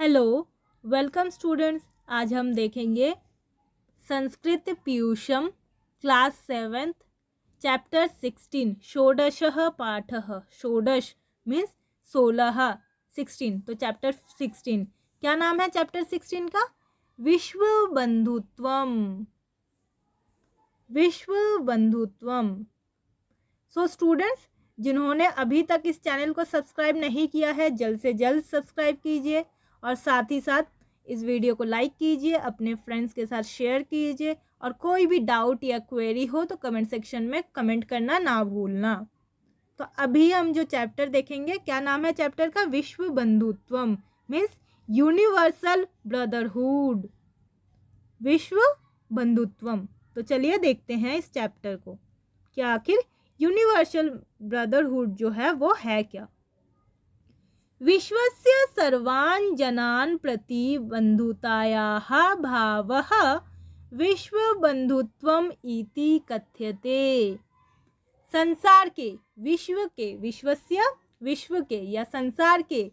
Hello, welcome students. आज हम देखेंगे संस्कृत पीयूषम क्लास 7th चैप्टर 16 षोडशः पाठः। षोडश मीन्स 16, 16 तो चैप्टर 16 क्या नाम है चैप्टर 16 का? विश्व बंधुत्वम। विश्व बंधुत्वम। सो स्टूडेंट्स, जिन्होंने अभी तक इस चैनल को सब्सक्राइब नहीं किया है जल्द से जल्द सब्सक्राइब कीजिए और साथ ही साथ इस वीडियो को लाइक कीजिए, अपने फ्रेंड्स के साथ शेयर कीजिए और कोई भी डाउट या क्वेरी हो तो कमेंट सेक्शन में कमेंट करना ना भूलना। तो अभी हम जो चैप्टर देखेंगे, क्या नाम है चैप्टर का? विश्व बंधुत्वम मीन्स यूनिवर्सल ब्रदरहुड। विश्व बंधुत्वम। तो चलिए देखते हैं इस चैप्टर को, क्या आखिर यूनिवर्सल ब्रदरहुड जो है वो है क्या। विश्वस्य सर्वान् जनान् प्रति बंधुतायाः भावः विश्वबंधुत्वम् इति कथ्यते। संसार के, विश्व के, विश्वस्य विश्व के या संसार के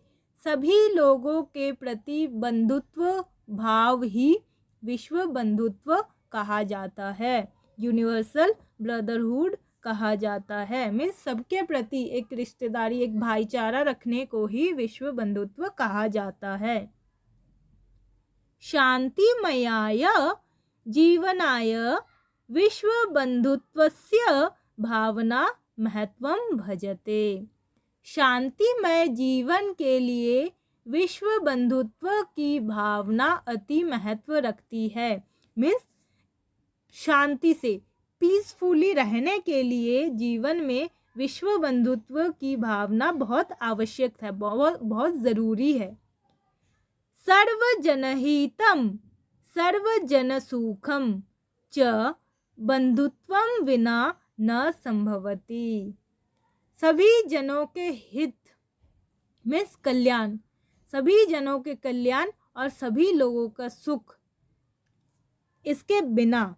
सभी लोगों के प्रति बंधुत्व भाव ही विश्व बंधुत्व कहा जाता है, यूनिवर्सल ब्रदरहुड कहा जाता है। मीन्स सबके प्रति एक रिश्तेदारी, एक भाईचारा रखने को ही विश्व बंधुत्व कहा जाता है। शांतिमयाय जीवनाय विश्व बंधुत्वस्य भावना महत्वं भजते। शांतिमय जीवन के लिए विश्व बंधुत्व की भावना अति महत्व रखती है। मीन्स शांति से, पीसफुली रहने के लिए जीवन में विश्व बंधुत्व की भावना बहुत आवश्यक है, बहुत ज़रूरी है। सर्वजनहितं सर्वजनसुखं च बंधुत्वं विना न संभवति। सभी जनों के हित मीन्स कल्याण, सभी जनों के कल्याण और सभी लोगों का सुख, इसके बिना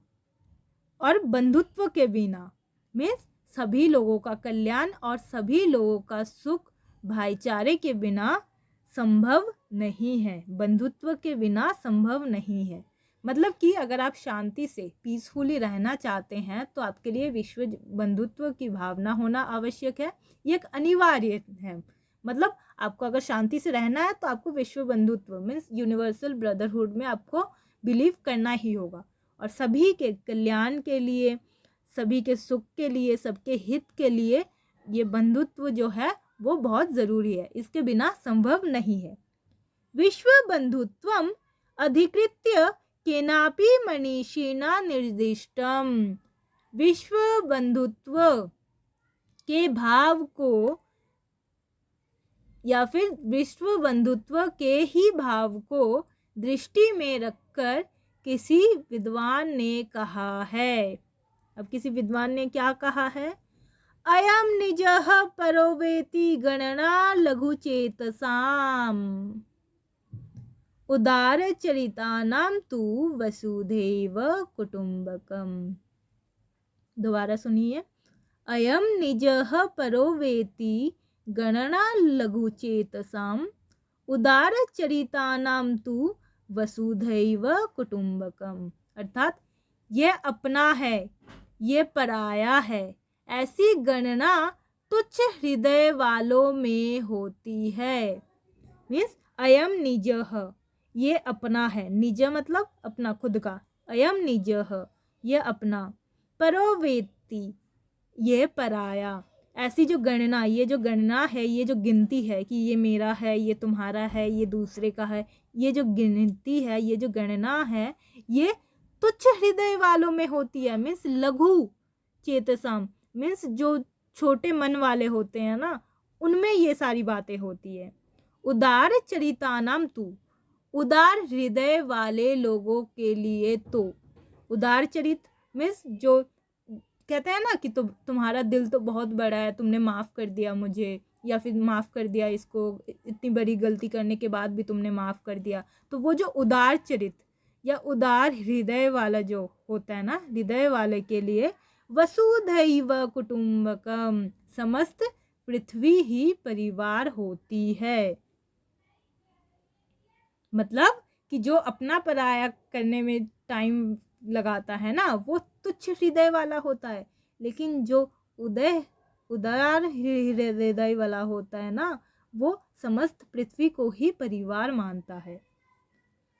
और बंधुत्व के बिना मीन्स सभी लोगों का कल्याण और सभी लोगों का सुख भाईचारे के बिना संभव नहीं है, बंधुत्व के बिना संभव नहीं है। मतलब कि अगर आप शांति से पीसफुली रहना चाहते हैं तो आपके लिए विश्व बंधुत्व की भावना होना आवश्यक है, ये एक अनिवार्य है। मतलब आपको अगर शांति से रहना है तो आपको विश्व बंधुत्व मीन्स यूनिवर्सल ब्रदरहुड में आपको बिलीव करना ही होगा और सभी के कल्याण के लिए, सभी के सुख के लिए, सबके हित के लिए ये बंधुत्व जो है वो बहुत ज़रूरी है, इसके बिना संभव नहीं है। विश्व बंधुत्वम अधिकृत्य केनापि मनीषिणा निर्दिष्टम। विश्व बंधुत्व के भाव को या फिर विश्व बंधुत्व के ही भाव को दृष्टि में रखकर किसी विद्वान ने कहा है। अब किसी विद्वान ने क्या कहा है? अयम निजः परो वेति गणना लघुचेतसाम उदारचरितानां तु वसुधैव कुटुम्बकम। दोबारा सुनिए। अयम निजः परो वेति गणना लघुचेतसाम उदारचरितानां तु वसुधैव कुटुम्बकम। अर्थात यह अपना है, ये पराया है, ऐसी गणना तुच्छ हृदय वालों में होती है। मीन्स अयम निजः, ये अपना है, निज मतलब अपना, खुद का, अयम निजः ये अपना, परोवेत्ति ये पराया। ऐसी जो गणना, ये जो गणना है, ये जो गिनती है कि ये मेरा है, ये तुम्हारा है, ये दूसरे का है, ये जो गिनती है, ये जो गणना है, ये तुच्छ हृदय वालों में होती है। मीन्स लघु चेतसाम मीन्स जो छोटे मन वाले होते हैं ना, उनमें ये सारी बातें होती है। उदार चरितानाम तू, उदार हृदय वाले लोगों के लिए तो, उदार चरित मीन्स जो कहते हैं ना कि तुम्हारा दिल तो बहुत बड़ा है, तुमने माफ़ कर दिया मुझे, या फिर माफ़ कर दिया इसको, इतनी बड़ी गलती करने के बाद भी तुमने माफ़ कर दिया। तो वो जो उदार चरित या उदार हृदय वाला जो होता है ना, हृदय वाले के लिए वसुधैव कुटुम्बकम, समस्त पृथ्वी ही परिवार होती है। मतलब कि जो अपना पराया करने में टाइम लगाता है ना, वो तुच्छ हृदय वाला होता है। लेकिन जो उदार हृदय वाला होता है ना, वो समस्त पृथ्वी को ही परिवार मानता है।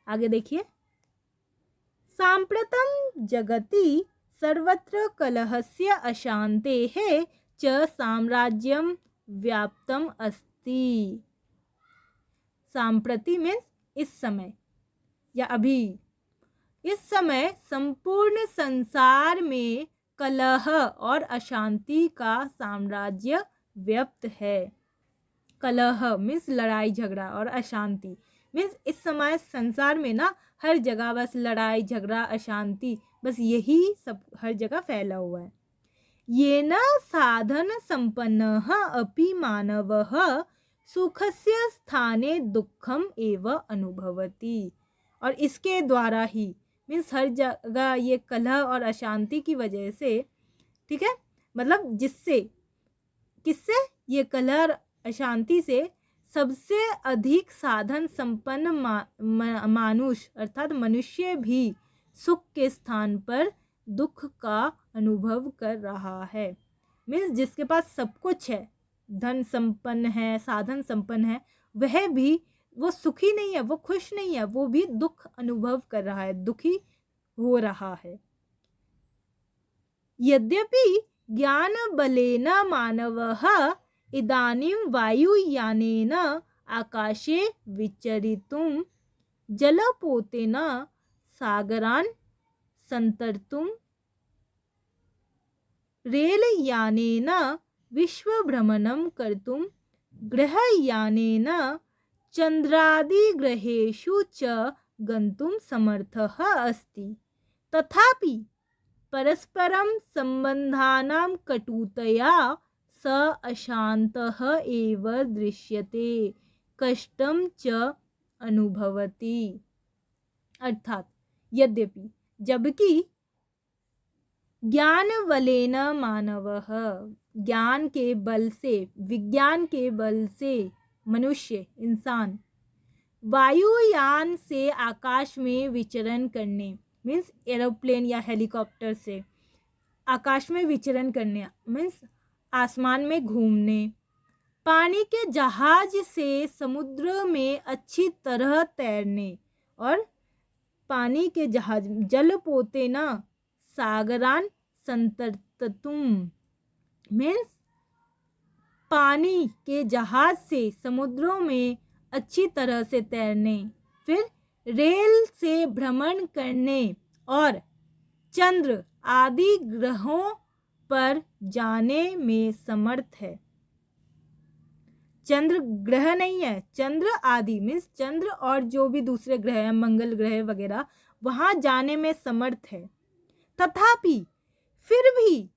आगे देखिए, साम्प्रतं जगति सर्वत्र कलहस्य अशान्तेः च साम्राज्यं व्याप्तम अस्ति। सांप्रति मीन्स इस समय या अभी। इस समय संपूर्ण संसार में कलह और अशांति का साम्राज्य व्याप्त है। कलह मीन्स लड़ाई झगड़ा और अशांति मीन्स इस समय संसार में ना हर जगह बस लड़ाई झगड़ा अशांति, बस यही सब हर जगह फैला हुआ है। येन साधन संपन्नः अपि मानवः सुखस्य स्थाने दुखम एव अनुभवति। और इसके द्वारा ही मीन्स हर जगह ये कलह और अशांति की वजह से, ठीक है, मतलब जिससे किससे, ये कलह और अशांति से सबसे अधिक साधन संपन्न मानुष अर्थात मनुष्य भी सुख के स्थान पर दुख का अनुभव कर रहा है। मीन्स जिसके पास सब कुछ है, धन संपन्न है, साधन संपन्न है, वह भी वो सुखी नहीं है, वो खुश नहीं है, वो भी दुख अनुभव कर रहा है, दुखी हो रहा है। यद्यपि ज्ञान बलेन मानवः इदानीं वायुयानेन आकाशे विचरितुं जलपोतेन सागरान् संतर्तुं रेलयानेन विश्वभ्रमणं कर्तुं ग्रहयानेन चन्द्रादिग्रहेषु च गन्तुं समर्थः अस्ति। तथापि परस्परं सम्बन्धानां कटुतया स अशान्तः एव दृश्यते, कष्टं च अनुभवति। अर्थात यद्यपि जबकि ज्ञान बलेन मानवः ज्ञान के बल से, विज्ञान के बल से मनुष्य इंसान वायुयान से आकाश में विचरण करने मीन्स एरोप्लेन या हेलीकॉप्टर से आकाश में विचरण करने मीन्स आसमान में घूमने, पानी के जहाज से समुद्र में अच्छी तरह तैरने, और पानी के जहाज जल पोते न सागरान संतर्तुम मीन्स पानी के जहाज से समुद्रों में अच्छी तरह से तैरने, फिर रेल से भ्रमण करने और चंद्र आदि ग्रहों पर जाने में समर्थ है। चंद्र ग्रह नहीं है, चंद्र आदि मीन्स चंद्र और जो भी दूसरे ग्रह हैं, मंगल ग्रह वगैरह, वहां जाने में समर्थ है। तथापि फिर भी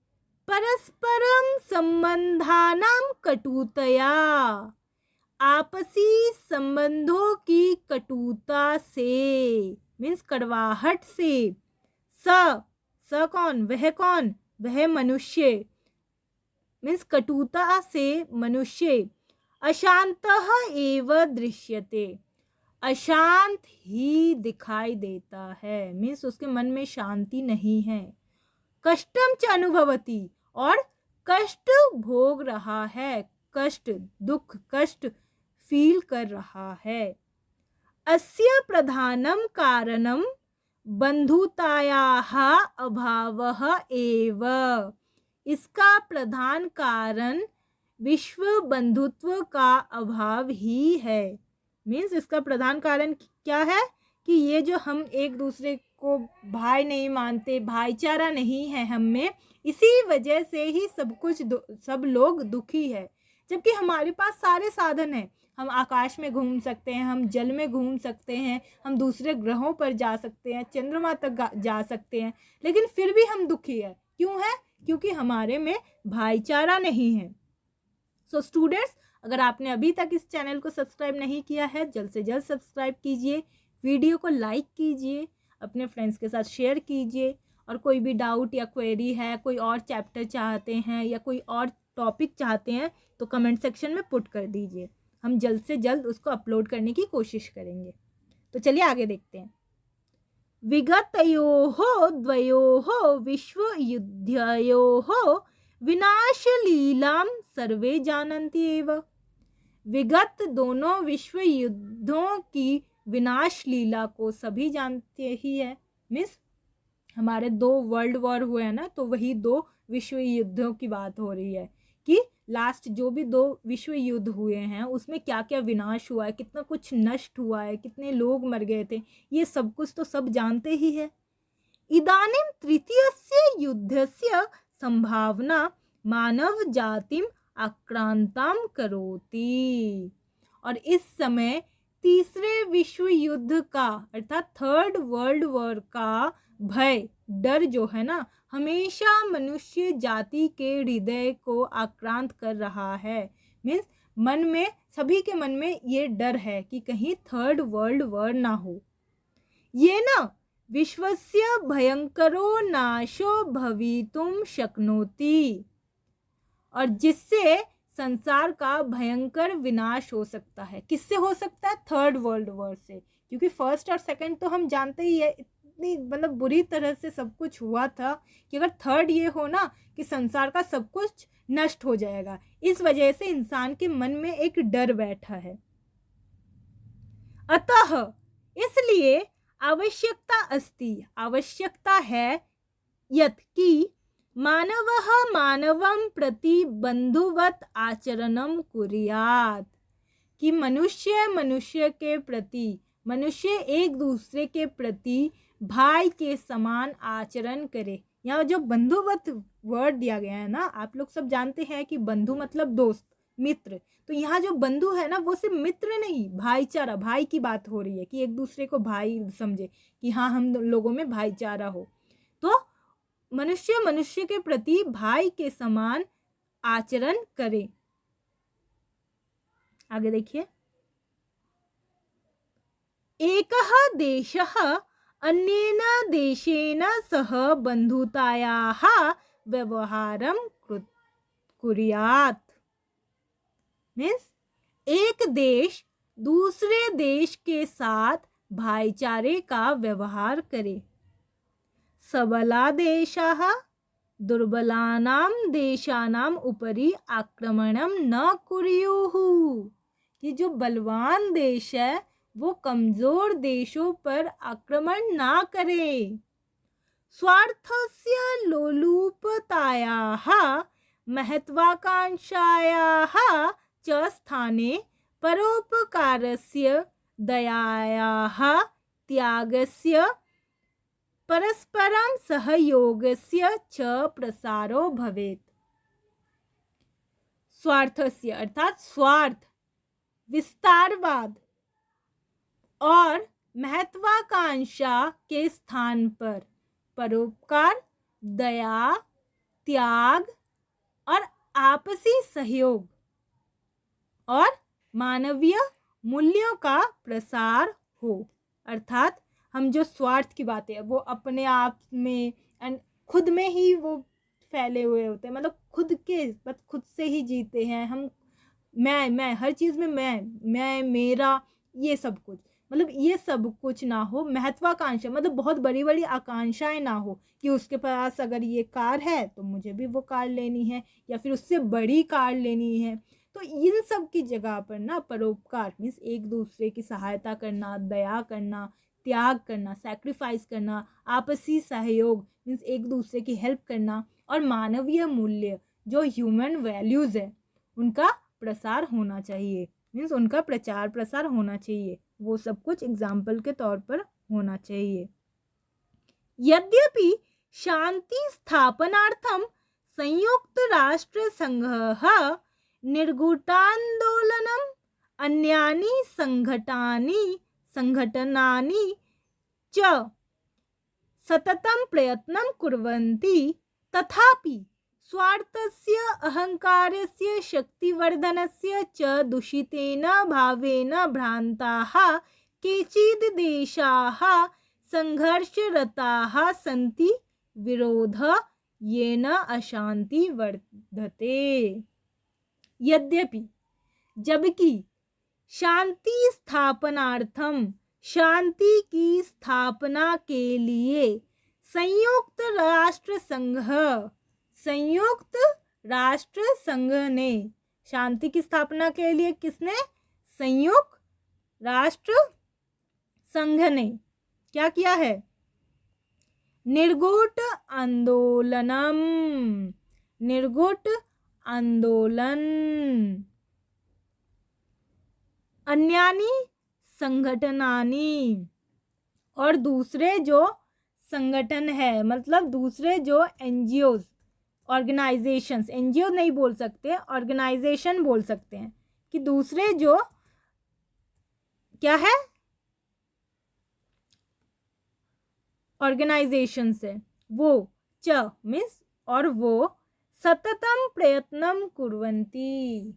परस्परम संबंधानां कटुतया आपसी संबंधों की कटुता से मीन्स कड़वाहट से स कौन, वह मनुष्य मीन्स कटुता से मनुष्य अशांतः एव दृश्यते अशांत ही दिखाई देता है मीन्स उसके मन में शांति नहीं है। कष्टम च अनुभवति और कष्ट भोग रहा है, कष्ट दुख कष्ट फील कर रहा है। अस्य प्रधानम कारणम बंधुतायाः अभावः एव, इसका प्रधान कारण विश्व बंधुत्व का अभाव ही है। मीन्स इसका प्रधान कारण क्या है कि ये जो हम एक दूसरे को भाई नहीं मानते, भाईचारा नहीं है हम में, इसी वजह से ही सब लोग दुखी है। जबकि हमारे पास सारे साधन हैं, हम आकाश में घूम सकते हैं, हम जल में घूम सकते हैं, हम दूसरे ग्रहों पर जा सकते हैं, चंद्रमा तक जा सकते हैं, लेकिन फिर भी हम दुखी है। क्यों है? क्योंकि हमारे में भाईचारा नहीं है। सो स्टूडेंट्स, अगर आपने अभी तक इस चैनल को सब्सक्राइब नहीं किया है, जल्द से जल्द सब्सक्राइब कीजिए, वीडियो को लाइक कीजिए, अपने फ्रेंड्स के साथ शेयर कीजिए, और कोई भी डाउट या क्वेरी है, कोई और चैप्टर चाहते हैं या कोई और टॉपिक चाहते हैं तो कमेंट सेक्शन में पुट कर दीजिए, हम जल्द से जल्द उसको अपलोड करने की कोशिश करेंगे। तो चलिए आगे देखते हैं। विगतयोः द्वयोः विश्वयुद्धयोः विनाशलीलां सर्वे जानन्ति एव। विगत दोनों विश्व युद्धों की विनाश लीला को सभी जानते ही है। मीन्स हमारे 2 वर्ल्ड वॉर हुए हैं ना, तो वही 2 विश्व युद्धों की बात हो रही है कि लास्ट जो भी 2 विश्व युद्ध हुए हैं उसमें क्या क्या विनाश हुआ है, कितना कुछ नष्ट हुआ है, कितने लोग मर गए थे, ये सब कुछ तो सब जानते ही है। इदानीं तृतीयस्य युद्धस्य संभावना मानव जातिम आक्रांतां करोति। और इस समय तीसरे विश्व युद्ध का अर्थात 3rd वर्ल्ड वॉर का भय, डर जो है ना, हमेशा मनुष्य जाति के हृदय को आक्रांत कर रहा है। मीन्स मन में, सभी के मन में ये डर है कि कहीं 3rd वर्ल्ड वॉर ना हो। ये ना विश्वस्य भयंकरो नाशो भवितुम शक्नोति, और जिससे संसार का भयंकर विनाश हो सकता है। किससे हो सकता है? 3rd वर्ल्ड वॉर से, क्योंकि 1st और 2nd तो हम जानते ही है, इतनी मतलब बुरी तरह से सब कुछ हुआ था कि अगर 3rd ये हो ना कि संसार का सब कुछ नष्ट हो जाएगा, इस वजह से इंसान के मन में एक डर बैठा है। अतः इसलिए आवश्यकता है यत् कि मानवः मानवं प्रति बंधुवत् आचरणं कुर्यात्, कि मनुष्य के प्रति, मनुष्य एक दूसरे के प्रति भाई के समान आचरण करे। यहाँ जो बंधुवत वर्ड दिया गया है ना, आप लोग सब जानते हैं कि बंधु मतलब दोस्त, मित्र। तो यहाँ जो बंधु है ना, वो सिर्फ मित्र नहीं, भाईचारा, भाई की बात हो रही है कि एक दूसरे को भाई समझे, कि हाँ हम लोगों में भाईचारा हो। तो मनुष्य के प्रति भाई के समान आचरण करे। आगे देखिए। एकः देशः अन्येन देशेन सह बंधुतायाः व्यवहारं कुर्यात्। मीन्स एक देश दूसरे देश के साथ भाईचारे का व्यवहार करे। सबला देशाः दुर्बलानां देशानां उपरि आक्रमणं न कुर्युः, कि जो बलवान देश है वो कमजोर देशों पर आक्रमण ना करे। स्वार्थस्य लोलुपतायाः महत्वाकांक्षायाः च स्थाने परोपकारस्य दयायाः त्यागस्य परस्परं सहयोगस्य च प्रसारो भवेत्। स्वार्थस्य अर्थात स्वार्थ, विस्तारवाद और महत्वाकांक्षा के स्थान पर परोपकार, दया, त्याग और आपसी सहयोग और मानवीय मूल्यों का प्रसार हो। अर्थात हम जो स्वार्थ की बातें है वो अपने आप में एंड खुद में ही वो फैले हुए होते हैं, मतलब खुद से ही जीते हैं हम। मैं हर चीज़ में मैं मेरा, ये सब कुछ, मतलब ये सब कुछ ना हो। महत्वाकांक्षा मतलब बहुत बड़ी बड़ी आकांक्षाएं ना हो कि उसके पास अगर ये कार है तो मुझे भी वो कार लेनी है, या फिर उससे बड़ी कार लेनी है। तो इन सब की जगह पर ना परोपकार मीन्स एक दूसरे की सहायता करना, दया करना, त्याग करना, सैक्रिफाइस करना, आपसी सहयोग मीन्स एक दूसरे की हेल्प करना, और मानवीय मूल्य जो ह्यूमन वैल्यूज़ है उनका प्रसार होना चाहिए, मीन्स उनका प्रचार प्रसार होना चाहिए। वो सब कुछ एग्जाम्पल के तौर पर होना चाहिए। यद्यपि शांति स्थापनार्थम संयुक्त राष्ट्र संघः निर्घुटांदोलनम अन्यानि संघटनानि च सततं प्रयत्नं कुर्वन्ति, तथापि स्वार्थस्य अहंकारस्य शक्तिवर्धनस्य च दूषितेन भावेन भ्रान्ताः केचिद् देशाः संघर्षरताः सन्ति, विरोध येन अशांति वर्धते। यद्यपि जबकि शांति स्थापनार्थम शांति की स्थापना के लिए संयुक्त राष्ट्र संघ ने, शांति की स्थापना के लिए किसने? संयुक्त राष्ट्र संघ ने क्या किया है? निर्गुट आंदोलन, अन्यानी संगठनानी, और दूसरे जो संगठन है, मतलब दूसरे जो एनजीओ ऑर्गेनाइजेशंस, एनजीओ नहीं बोल सकते, ऑर्गेनाइजेशन बोल सकते हैं, कि दूसरे जो क्या है ऑर्गेनाइजेशन से, वो च मीन्स और वो सततम प्रयत्नम कुर्वन्ति,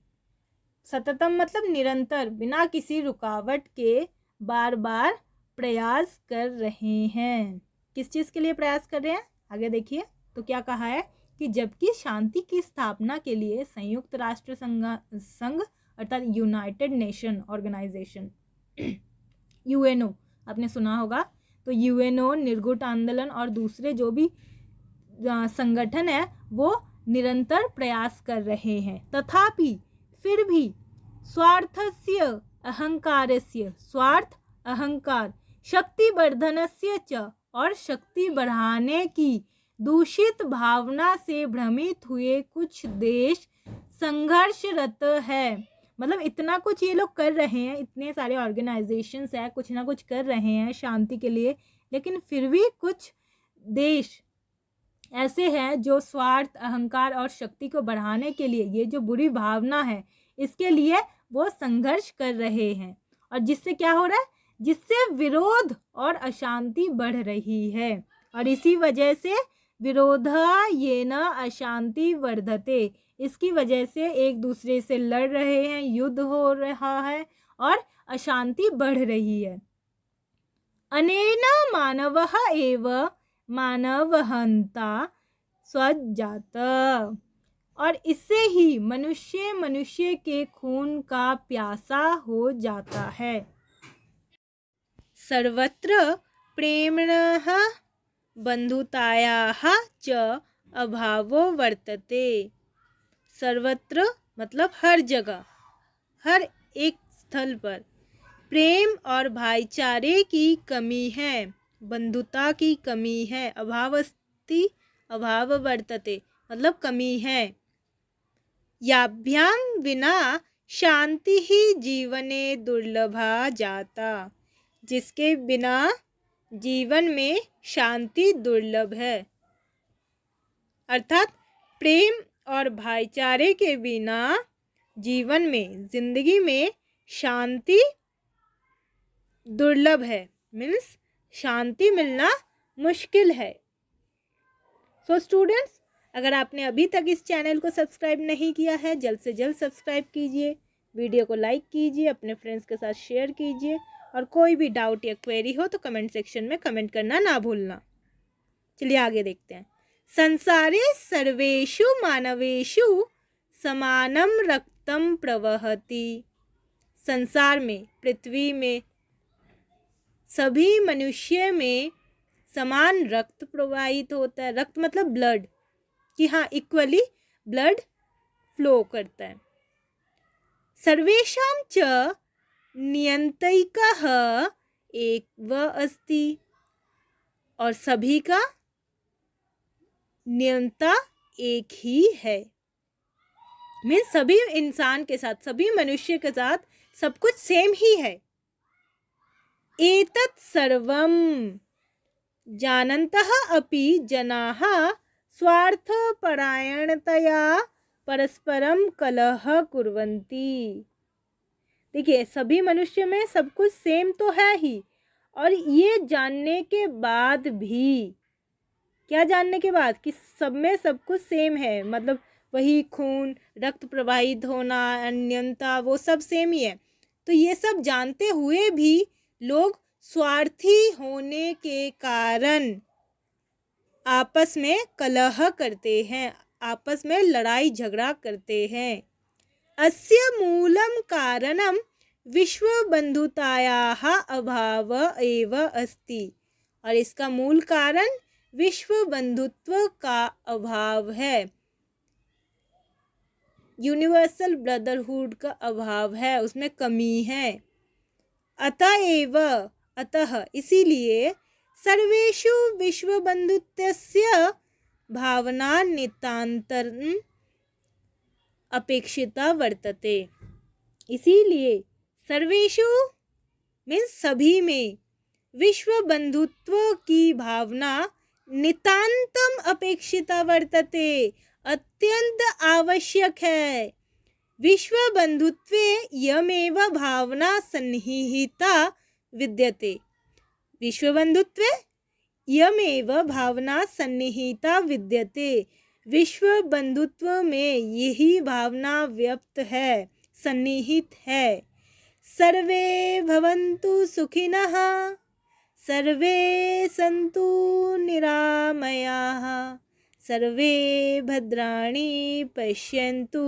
सततम मतलब निरंतर, बिना किसी रुकावट के बार बार प्रयास कर रहे हैं। किस चीज़ के लिए प्रयास कर रहे हैं? आगे देखिए तो क्या कहा है कि जबकि शांति की स्थापना के लिए संयुक्त राष्ट्र संघ अर्थात यूनाइटेड नेशन ऑर्गेनाइजेशन यूएनओ आपने सुना होगा, तो यूएनओ, निर्गुट आंदोलन और दूसरे जो भी संगठन है वो निरंतर प्रयास कर रहे हैं। तथापि फिर भी स्वार्थस्य अहंकारस्य, स्वार्थ अहंकार, शक्तिवर्धनस्य च, और शक्ति बढ़ाने की दूषित भावना से भ्रमित हुए कुछ देश संघर्षरत है। मतलब इतना कुछ ये लोग कर रहे हैं, इतने सारे ऑर्गेनाइजेशंस है, कुछ ना कुछ कर रहे हैं शांति के लिए, लेकिन फिर भी कुछ देश ऐसे हैं जो स्वार्थ, अहंकार और शक्ति को बढ़ाने के लिए, ये जो बुरी भावना है इसके लिए वो संघर्ष कर रहे हैं, और जिससे क्या हो रहा है? जिससे विरोध और अशांति बढ़ रही है, और इसी वजह से विरोधा येन अशांति वर्धते, इसकी वजह से एक दूसरे से लड़ रहे हैं, युद्ध हो रहा है और अशांति बढ़ रही है। अनेन मानवः एव मानवहंता स्वजात, और इससे ही मनुष्य के खून का प्यासा हो जाता है। सर्वत्र प्रेम्णः बंधुतायाः च अभावो वर्तते। सर्वत्र मतलब हर जगह, हर एक स्थल पर प्रेम और भाईचारे की कमी है, बंधुता की कमी है, अभावस्ति अभाव वर्तते मतलब कमी है। याभ्याम विना शांति ही जीवने दुर्लभा जाता, जिसके बिना जीवन में शांति दुर्लभ है। अर्थात प्रेम और भाईचारे के बिना जीवन में, जिंदगी में शांति दुर्लभ है, मीन्स शांति मिलना मुश्किल है। सो स्टूडेंट्स, अगर आपने अभी तक इस चैनल को सब्सक्राइब नहीं किया है, जल्द से जल्द सब्सक्राइब कीजिए, वीडियो को लाइक कीजिए, अपने फ्रेंड्स के साथ शेयर कीजिए, और कोई भी डाउट या क्वेरी हो तो कमेंट सेक्शन में कमेंट करना ना भूलना। चलिए आगे देखते हैं। संसारे सर्वेषु मानवेषु समानम रक्तम प्रवहति, संसार में, पृथ्वी में सभी मनुष्य में समान रक्त प्रवाहित होता है। रक्त मतलब ब्लड, कि हाँ इक्वली ब्लड फ्लो करता है। सर्वेषां च नियंत्रिकः एकः अस्ति, और सभी का नियंता एक ही है। मीन्स सभी इंसान के साथ, सभी मनुष्य के साथ सब कुछ सेम ही है। एतत् सर्वं जानन्तः अपि जनाः स्वार्थपरायणतया परस्परम कलह कुर्वन्ति। देखिए सभी मनुष्य में सब कुछ सेम तो है ही, और ये जानने के बाद भी, क्या जानने के बाद कि सब में सब कुछ सेम है, मतलब वही खून, रक्त प्रवाहित होना, अन्यता वो सब सेम ही है, तो ये सब जानते हुए भी लोग स्वार्थी होने के कारण आपस में कलह करते हैं, आपस में लड़ाई झगड़ा करते हैं। अस्य मूलम कारणम विश्वबन्धुतायाः अभाव एव अस्ति। और इसका मूल कारण विश्व बंधुत्व का अभाव है, यूनिवर्सल ब्रदरहुड का अभाव है, उसमें कमी है। अतः इसीलिए सर्वेषु विश्वबन्धुत्वस्य भावना नितान्तरम् अपेक्षिता वर्तते। इसीलिए सर्वेषु मीन्स सभी में विश्व बंधुत्व की भावना नितांतम अपेक्षिता वर्तते, अत्यंत आवश्यक है। विश्व बंधुत्वे यमेव भावना सन्निहिता विद्यते। विश्व बंधुत्वे यमेव भावना सन्निहिता विद्यते। विश्व बंधुत्व में यही भावना व्यक्त है, सन्निहित है। सर्वे भवन्तु सुखिनः, सर्वे सन्तु निरामयाः, सर्वे भद्राणि पश्यन्तु,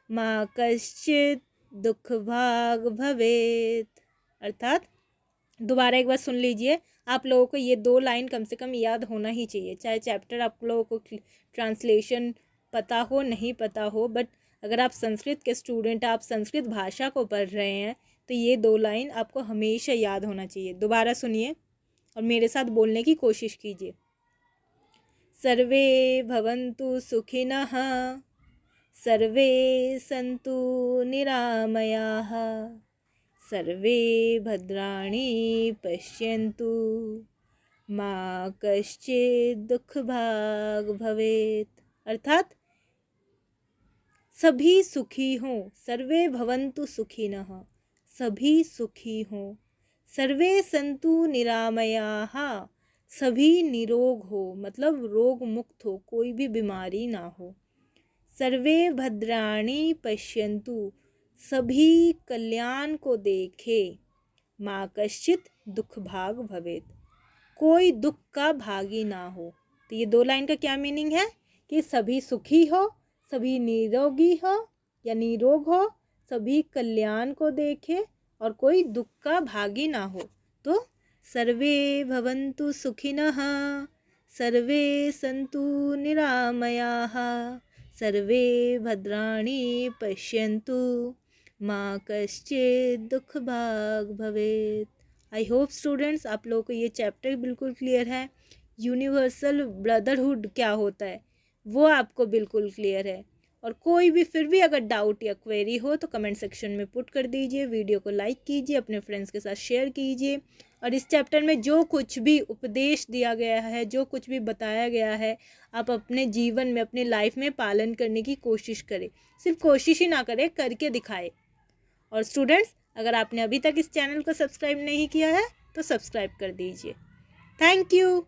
मा कश्चित् दुःखभाग् भवेत्। अर्थात दोबारा एक बार सुन लीजिए, आप लोगों को ये 2 लाइन कम से कम याद होना ही चाहिए, चाहे चैप्टर आप लोगों को ट्रांसलेशन पता हो नहीं पता हो, बट अगर आप संस्कृत के स्टूडेंट, आप संस्कृत भाषा को पढ़ रहे हैं तो ये 2 लाइन आपको हमेशा याद होना चाहिए। दोबारा सुनिए और मेरे साथ बोलने की कोशिश कीजिए। सर्वे भवन्तु सुखिनः, सर्वे सन्तु निरामयाः, सर्वे भद्राणि पश्यन्तु, मा कश्चित् दुःखभाग् भवेत्। अर्थात सभी सुखी हों, सर्वे भवन्तु सुखिनः, सभी सुखी हों, सर्वे सन्तु निरामयाः, सभी निरोग हो, मतलब रोग मुक्त हो, कोई भी बीमारी ना हो। सर्वे भद्राणि पश्यन्तु, सभी कल्याण को देखे। मा कश्चित् दुःखभाग् भवेत्, कोई दुख का भागी ना हो। तो ये 2 लाइन का क्या मीनिंग है कि सभी सुखी हो, सभी निरोगी हो या निरोग हो, सभी कल्याण को देखे और कोई दुख का भागी ना हो। तो सर्वे भवन्तु सुखिनः, सर्वे सन्तु निरामयाः, सर्वे भद्राणि पश्यन्तु, मा कश्चित् दुःखभाग् भवेत्। आई होप स्टूडेंट्स आप लोगों को ये चैप्टर बिल्कुल क्लियर है। यूनिवर्सल ब्रदरहुड क्या होता है वो आपको बिल्कुल क्लियर है। और कोई भी फिर भी अगर डाउट या क्वेरी हो तो कमेंट सेक्शन में पुट कर दीजिए। वीडियो को लाइक कीजिए, अपने फ्रेंड्स के साथ शेयर कीजिए। और इस चैप्टर में जो कुछ भी उपदेश दिया गया है, जो कुछ भी बताया गया है, आप अपने जीवन में, अपने लाइफ में पालन करने की कोशिश करें। सिर्फ कोशिश ही ना करें, करके दिखाए। और स्टूडेंट्स अगर आपने अभी तक इस चैनल को सब्सक्राइब नहीं किया है तो सब्सक्राइब कर दीजिए। Thank you.